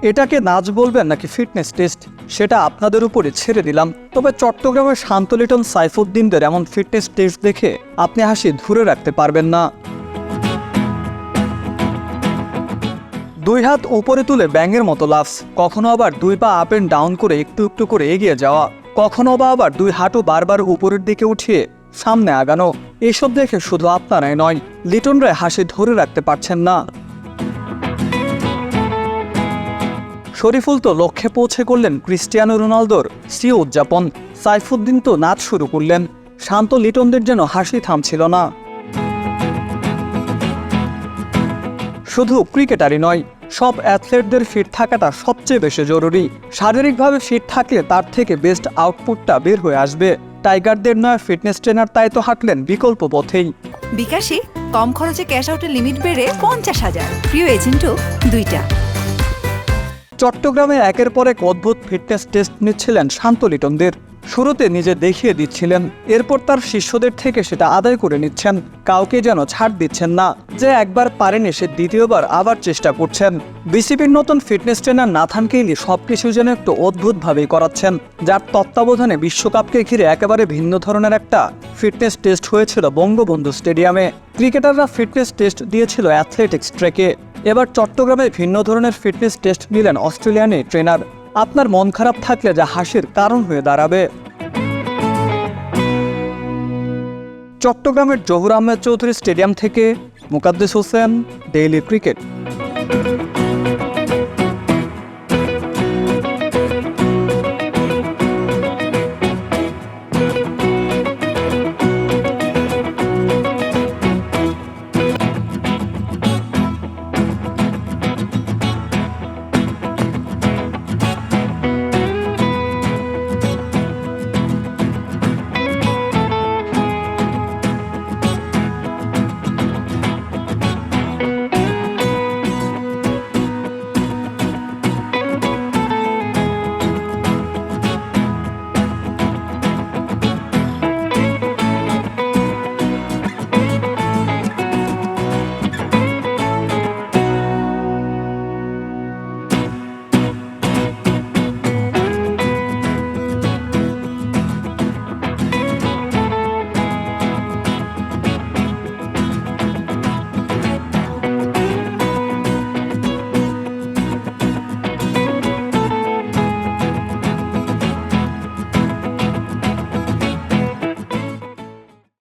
এটাকে নাচ বলবেন নাকি ফিটনেস টেস্ট সেটা আপনাদের উপরে ছেড়ে দিলাম। তবে চট্টগ্রামের শান্ত লিটন সাইফুদ্দিনদের এমন ফিটনেস টেস্ট দেখে আপনি হাসি ধরে রাখতে পারবেন না। 2 হাত উপরে তুলে ব্যাঙের মতো লাফ, কখনো আবার 2 পা আপ এন্ড ডাউন করে একটু একটু করে এগিয়ে যাওয়া, কখনো বা আবার 2 হাঁটু বারবার উপরের দিকে উঠিয়ে সামনে আগানো। এসব দেখে শুধু আপনারাই নয়, লিটনরা হাসি ধরে রাখতে পারছেন না। শরীফুল তো লক্ষ্যে পৌঁছে করলেন ক্রিস্টিয়ানো রোনালদোর সিও উদযাপন, সাইফুদ্দিন তো নাচ শুরু করলেন। শান্ত লিটনদের যেন হাসি থামছিল না। শুধু ক্রিকেটারই নয়, সব অ্যাথলেটদের ফিট থাকাটা সবচেয়ে বেশি জরুরি। শারীরিকভাবে ফিট থাকলে তার থেকে বেস্ট আউটপুটটা বের হয়ে আসবে। টাইগারদের নয় ফিটনেস ট্রেনার তাই তো হাঁটলেন বিকল্প পথেই। বিকাশে কম খরচে ক্যাশ আউটের লিমিট বেড়ে 50,000, প্রিয় এজেন্টও 2টা। চট্টগ্রামে একের পর এক অদ্ভুত ফিটনেস টেস্ট নিচ্ছিলেন শান্ত লিটনদের। শুরুতে নিজে দেখিয়ে দিচ্ছিলেন, এরপর তার শিষ্যদের থেকে সেটা আদায় করে নিচ্ছেন। কাউকে যেন ছাড় দিচ্ছেন না, যে একবার পারেনি সে দ্বিতীয়বার আবার চেষ্টা করছেন। বিসিবির নতুন ফিটনেস ট্রেনার নাথান কেইলি সবকিছু যেন একটু অদ্ভুতভাবেই করাচ্ছেন, যার তত্ত্বাবধানে বিশ্বকাপকে ঘিরে একেবারে ভিন্ন ধরনের একটা ফিটনেস টেস্ট হয়েছিল বঙ্গবন্ধু স্টেডিয়ামে। ক্রিকেটাররা ফিটনেস টেস্ট দিয়েছিল অ্যাথলেটিক্স ট্র্যাকে। এবার চট্টগ্রামে ভিন্ন ধরনের ফিটনেস টেস্ট নিলেন অস্ট্রেলিয়ান এই ট্রেনার। আপনার মন খারাপ থাকলে যা হাসির কারণ হয়ে দাঁড়াবে। চট্টগ্রামের জহুর আহমেদ চৌধুরী স্টেডিয়াম থেকে মুকাদ্দেস হোসেন, ডেইলি ক্রিকেট।